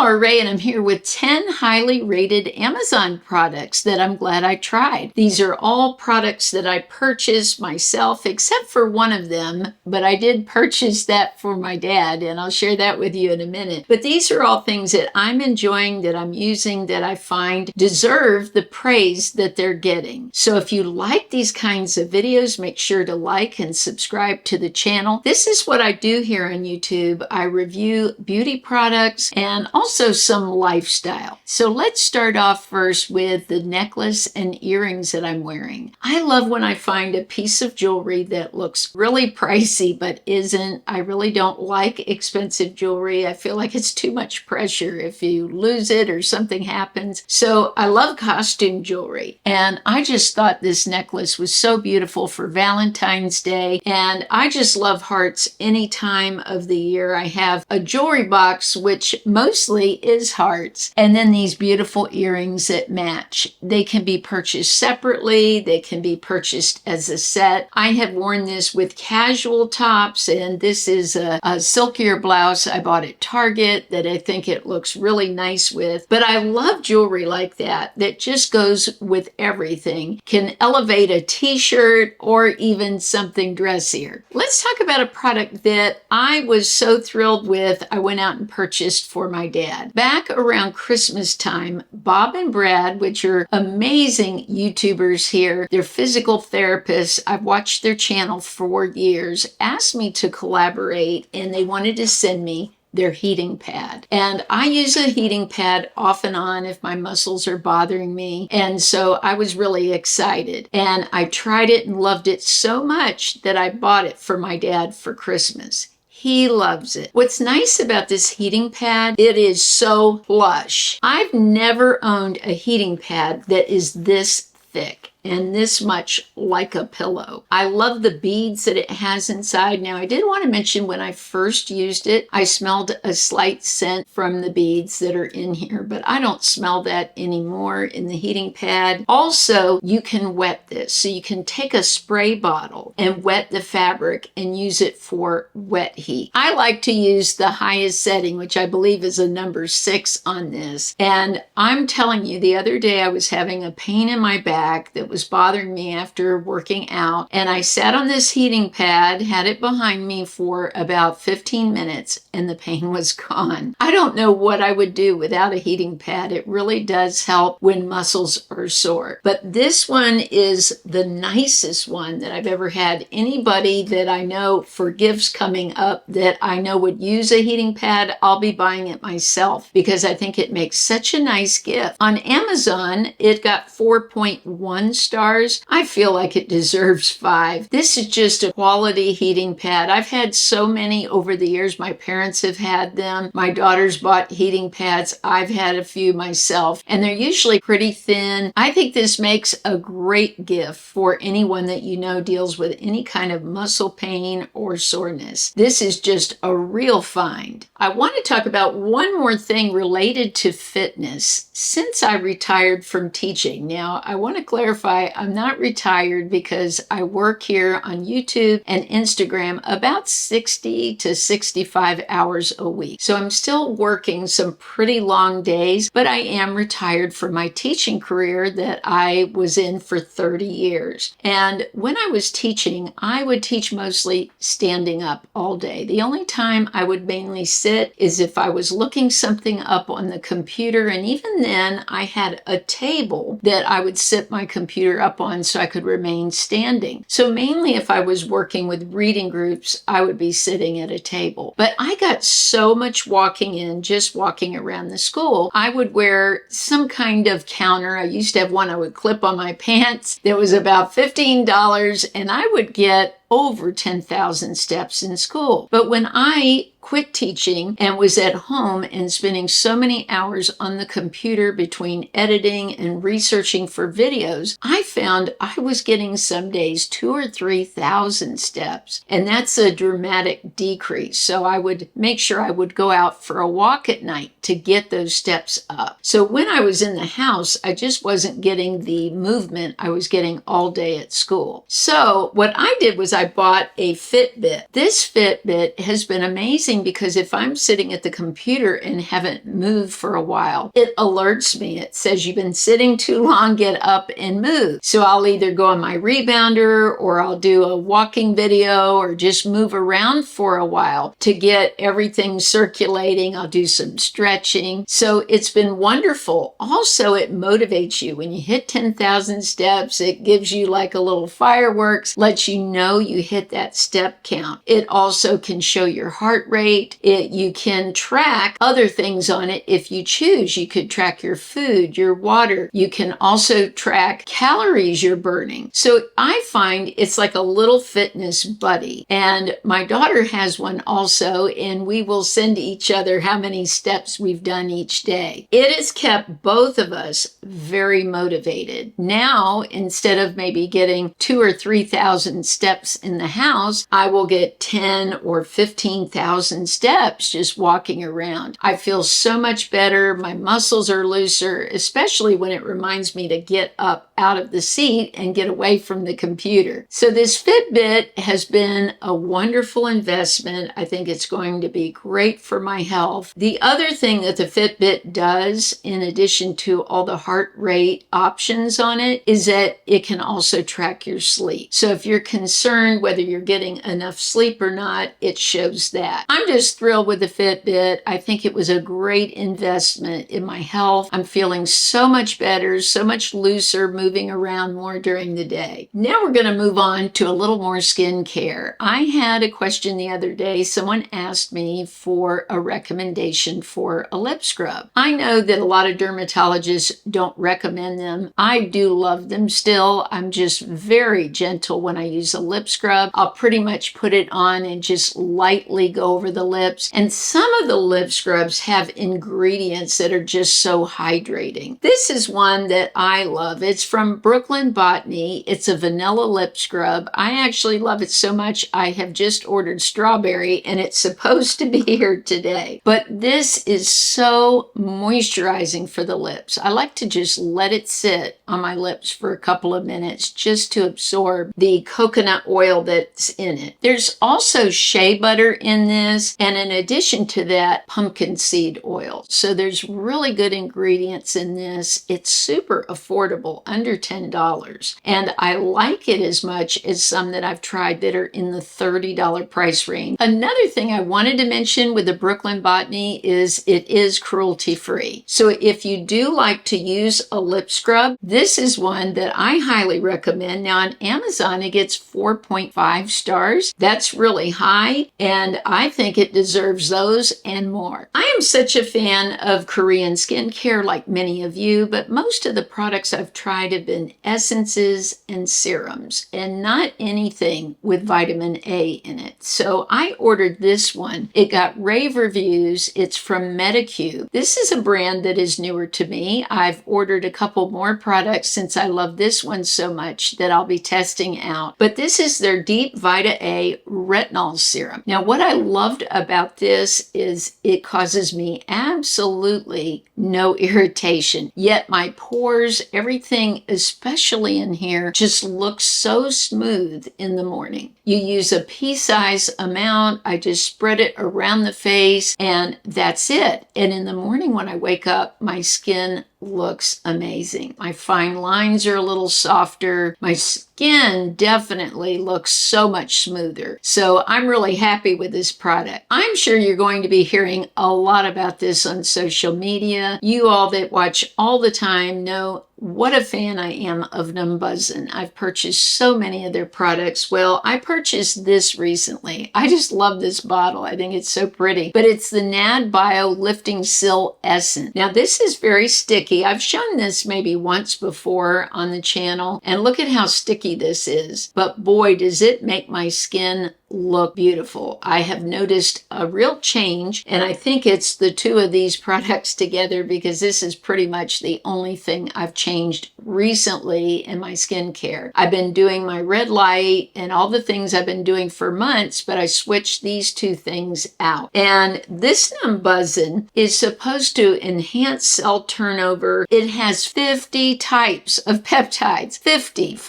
Laura Ray, and I'm here with 10 highly rated Amazon products that I'm glad I tried. These are all products that I purchased myself, except for one of them, but I did purchase that for my dad, and I'll share that with you in a minute. But these are all things that I'm enjoying, that I'm using, that I find deserve the praise that they're getting. So if you like these kinds of videos, make sure to like and subscribe to the channel. This is what I do here on YouTube. I review beauty products and also some lifestyle. So let's start off first with the necklace and earrings that I'm wearing. I love when I find a piece of jewelry that looks really pricey but isn't. I really don't like expensive jewelry. I feel like it's too much pressure if you lose it or something happens. So I love costume jewelry, and I just thought this necklace was so beautiful for Valentine's Day, and I just love hearts any time of the year. I have a jewelry box which mostly is hearts, and then these beautiful earrings that match. They can be purchased separately, they can be purchased as a set. I have worn this with casual tops, and this is a silkier blouse I bought at Target that I think it looks really nice with. But I love jewelry like that just goes with everything, can elevate a t-shirt or even something dressier. Let's talk about a product that I was so thrilled with. I went out and purchased for my dad. Back around Christmas time, Bob and Brad, which are amazing YouTubers here, they're physical therapists, I've watched their channel for years, asked me to collaborate, and they wanted to send me their heating pad. And I use a heating pad off and on if my muscles are bothering me. And so I was really excited. And I tried it and loved it so much that I bought it for my dad for Christmas. He loves it. What's nice about this heating pad, it is so plush. I've never owned a heating pad that is this thick and this much like a pillow. I love the beads that it has inside. Now, I did want to mention when I first used it, I smelled a slight scent from the beads that are in here, but I don't smell that anymore in the heating pad. Also, you can wet this. So you can take a spray bottle and wet the fabric and use it for wet heat. I like to use the highest setting, which I believe is a number 6 on this. And I'm telling you, the other day I was having a pain in my back that was bothering me after working out, and I sat on this heating pad, had it behind me for about 15 minutes, and the pain was gone. I don't know what I would do without a heating pad. It really does help when muscles are sore. But this one is the nicest one that I've ever had. Anybody that I know for gifts coming up that I know would use a heating pad, I'll be buying it myself because I think it makes such a nice gift. On Amazon, it got 4.1 stars. I feel like it deserves 5. This is just a quality heating pad. I've had so many over the years. My parents have had them. My daughters bought heating pads. I've had a few myself, and they're usually pretty thin. I think this makes a great gift for anyone that you know deals with any kind of muscle pain or soreness. This is just a real find. I want to talk about one more thing related to fitness. Since I retired from teaching, now I want to clarify I'm not retired because I work here on YouTube and Instagram about 60 to 65 hours a week. So I'm still working some pretty long days, but I am retired from my teaching career that I was in for 30 years. And when I was teaching, I would teach mostly standing up all day. The only time I would mainly sit is if I was looking something up on the computer, and even then I had a table that I would sit my computer up on so I could remain standing. So mainly if I was working with reading groups, I would be sitting at a table. But I got so much walking in, just walking around the school. I would wear some kind of counter. I used to have one I would clip on my pants that was about $15, and I would get over 10,000 steps in school. But when I quit teaching and was at home and spending so many hours on the computer between editing and researching for videos, I found I was getting some days 2,000 or 3,000 steps. And that's a dramatic decrease. So I would make sure I would go out for a walk at night to get those steps up. So when I was in the house, I just wasn't getting the movement I was getting all day at school. So what I did was I bought a Fitbit. This Fitbit has been amazing amazing because if I'm sitting at the computer and haven't moved for a while, it alerts me. It says you've been sitting too long, get up and move. So I'll either go on my rebounder or I'll do a walking video or just move around for a while to get everything circulating. I'll do some stretching. So it's been wonderful. Also, it motivates you. When you hit 10,000 steps, it gives you like a little fireworks, lets you know you hit that step count. It also can show your heart rate. You can track other things on it if you choose. You could track your food, your water. You can also track calories you're burning. So I find it's like a little fitness buddy. And my daughter has one also, and we will send each other how many steps we've done each day. It has kept both of us very motivated. Now, instead of maybe getting 2,000 or 3,000 steps in the house, I will get 10 or 15,000 steps just walking around. I feel so much better. My muscles are looser, especially when it reminds me to get up out of the seat and get away from the computer. So this Fitbit has been a wonderful investment. I think it's going to be great for my health. The other thing that the Fitbit does, in addition to all the heart rate options on it, is that it can also track your sleep. So if you're concerned whether you're getting enough sleep or not, it shows that. I'm just thrilled with the Fitbit. I think it was a great investment in my health. I'm feeling so much better, so much looser, moving around more during the day. Now we're going to move on to a little more skincare. I had a question the other day. Someone asked me for a recommendation for a lip scrub. I know that a lot of dermatologists don't recommend them. I do love them still. I'm just very gentle when I use a lip scrub. I'll pretty much put it on and just lightly go over the lips. And some of the lip scrubs have ingredients that are just so hydrating. This is one that I love. It's from Brooklyn Botany. It's a vanilla lip scrub. I actually love it so much I have just ordered strawberry and it's supposed to be here today. But this is so moisturizing for the lips. I like to just let it sit on my lips for a couple of minutes just to absorb the coconut oil that's in it. There's also shea butter in this, and in addition to that, pumpkin seed oil. So there's really good ingredients in this. It's super affordable, under $10. And I like it as much as some that I've tried that are in the $30 price range. Another thing I wanted to mention with the Brooklyn Botany is it is cruelty-free. So if you do like to use a lip scrub, this is one that I highly recommend. Now on Amazon, it gets 4.5 stars. That's really high, and I think it deserves those and more. I am such a fan of Korean skincare like many of you, but most of the products I've tried have been essences and serums and not anything with vitamin A in it. So I ordered this one. It got rave reviews. It's from Medicube. This is a brand that is newer to me. I've ordered a couple more products since I love this one so much that I'll be testing out. But this is their Deep Vita A Retinol Serum. Now, what I loved about this is it causes me absolutely no irritation. Yet my pores, everything, especially in here, just looks so smooth in the morning. You use a pea-size amount. I just spread it around the face and that's it. And in the morning when I wake up, my skin looks amazing. My fine lines are a little softer. My skin definitely looks so much smoother. So I'm really happy with this product. I'm sure you're going to be hearing a lot about this on social media. You all that watch all the time know what a fan I am of Numbuzzin. I've purchased so many of their products. Well, I purchased this recently. I just love this bottle. I think it's so pretty. But it's the NAD Bio Lifting Sil Essence. Now, this is very sticky. I've shown this maybe once before on the channel, and look at how sticky this is. But boy, does it make my skin look beautiful. I have noticed a real change, and I think it's the two of these products together because this is pretty much the only thing I've changed recently in my skincare. I've been doing my red light and all the things I've been doing for months, but I switched these two things out. And this Numbuzzin is supposed to enhance cell turnover. It has 50 types of peptides, 50,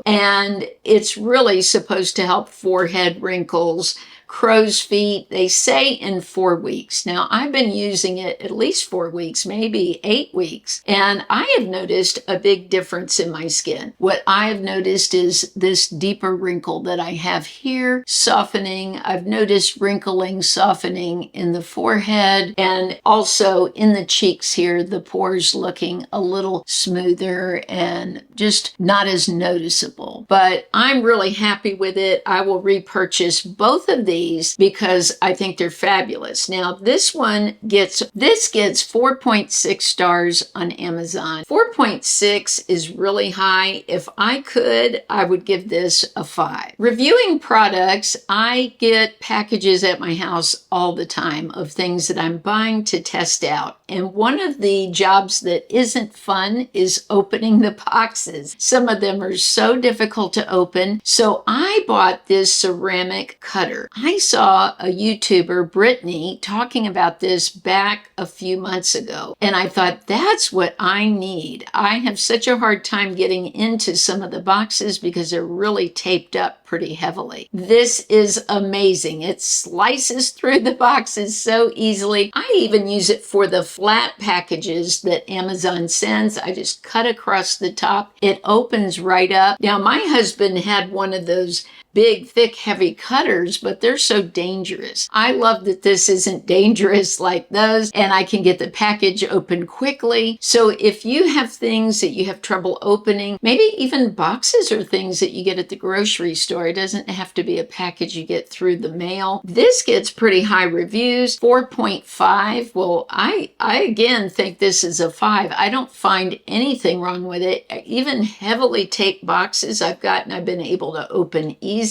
and it's really supposed to help forehead wrinkles, crow's feet. They say in 4 weeks. Now, I've been using it at least 4 weeks, maybe 8 weeks, and I have noticed a big difference in my skin. What I have noticed is this deeper wrinkle that I have here softening. I've noticed wrinkling, softening in the forehead, and also in the cheeks here, the pores looking a little smoother and just not as noticeable. But I'm really happy with it. I will repurchase both of these because I think they're fabulous. Now, this gets 4.6 stars on Amazon. 4.6 is really high. If I could, I would give this a 5. Reviewing products, I get packages at my house all the time of things that I'm buying to test out. And one of the jobs that isn't fun is opening the boxes. Some of them are so difficult to open. So I bought this ceramic cutter. I saw a YouTuber, Brittany, talking about this back a few months ago. And I thought, that's what I need. I have such a hard time getting into some of the boxes because they're really taped up pretty heavily. This is amazing. It slices through the boxes so easily. I even use it for the flat packages that Amazon sends. I just cut across the top. It opens right up. Now, my husband had one of those big, thick, heavy cutters, but they're so dangerous. I love that this isn't dangerous like those, and I can get the package open quickly. So if you have things that you have trouble opening, maybe even boxes or things that you get at the grocery store, it doesn't have to be a package you get through the mail. This gets pretty high reviews, 4.5. Well, I again think this is a 5. I don't find anything wrong with it. Even heavily taped boxes I've been able to open easily,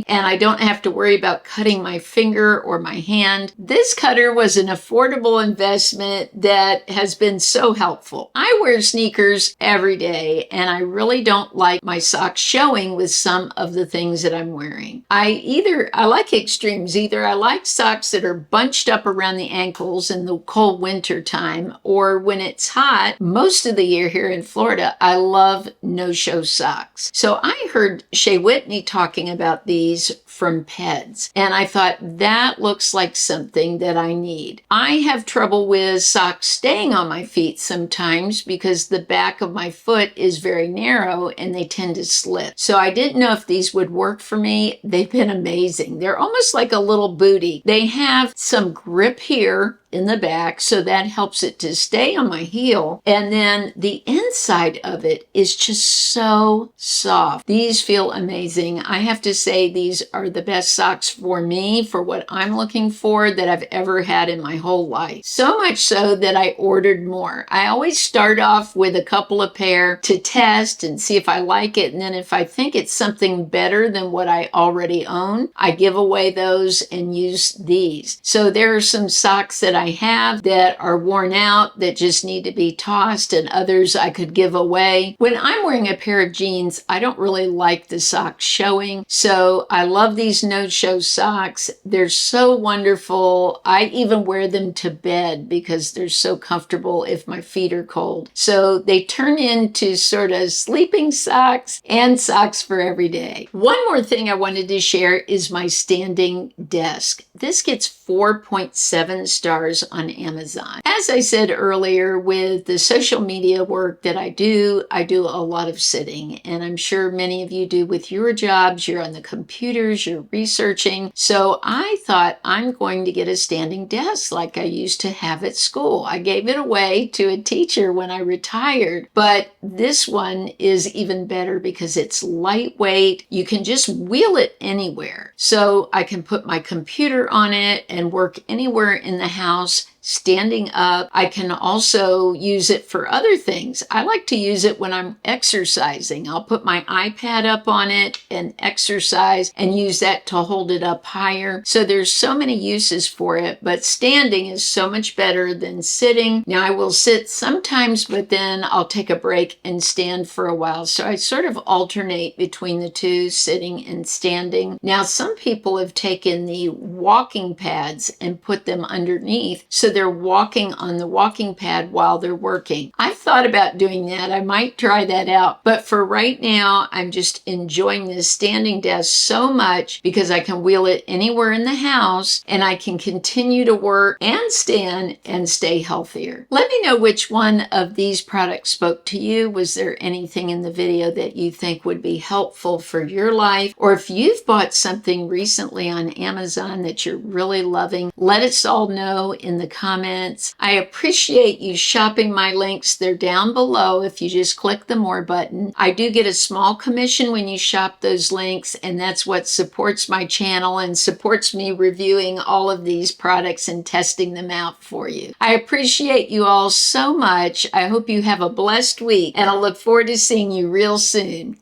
and I don't have to worry about cutting my finger or my hand. This cutter was an affordable investment that has been so helpful. I wear sneakers every day, and I really don't like my socks showing with some of the things that I'm wearing. I like extremes. Either I like socks that are bunched up around the ankles in the cold winter time, or when it's hot, most of the year here in Florida, I love no-show socks. So I heard Shea Whitney talking about these from Peds, and I thought that looks like something that I need. I have trouble with socks staying on my feet sometimes because the back of my foot is very narrow and they tend to slip. So I didn't know if these would work for me. They've been amazing. They're almost like a little bootie. They have some grip here in the back, so that helps it to stay on my heel. And then the inside of it is just so soft. These feel amazing. I have to say these are the best socks for me, for what I'm looking for, that I've ever had in my whole life. So much so that I ordered more. I always start off with a couple of pair to test and see if I like it. And then if I think it's something better than what I already own, I give away those and use these. So there are some socks that I have that are worn out that just need to be tossed, and others I could give away. When I'm wearing a pair of jeans, I don't really like the socks showing, so I love these no-show socks. They're so wonderful. I even wear them to bed because they're so comfortable if my feet are cold. So they turn into sort of sleeping socks and socks for every day. One more thing I wanted to share is my standing desk. This gets 4.7 stars on Amazon. As I said earlier, with the social media work that I do a lot of sitting, and I'm sure many of you do with your jobs. You're on the computers, you're researching. So I thought, I'm going to get a standing desk like I used to have at school. I gave it away to a teacher when I retired, but this one is even better because it's lightweight. You can just wheel it anywhere. So I can put my computer on it and work anywhere in the house standing up. I can also use it for other things. I like to use it when I'm exercising. I'll put my iPad up on it and exercise and use that to hold it up higher. So there's so many uses for it, but standing is so much better than sitting. Now I will sit sometimes, but then I'll take a break and stand for a while. So I sort of alternate between the two, sitting and standing. Now some people have taken the walking pads and put them underneath so they're walking on the walking pad while they're working. I've thought about doing that. I might try that out. But for right now, I'm just enjoying this standing desk so much because I can wheel it anywhere in the house and I can continue to work and stand and stay healthier. Let me know which one of these products spoke to you. Was there anything in the video that you think would be helpful for your life? Or if you've bought something recently on Amazon that you're really loving, let us all know in the comments. I appreciate you shopping my links. They're down below if you just click the more button. I do get a small commission when you shop those links, and that's what supports my channel and supports me reviewing all of these products and testing them out for you. I appreciate you all so much. I hope you have a blessed week, and I'll look forward to seeing you real soon.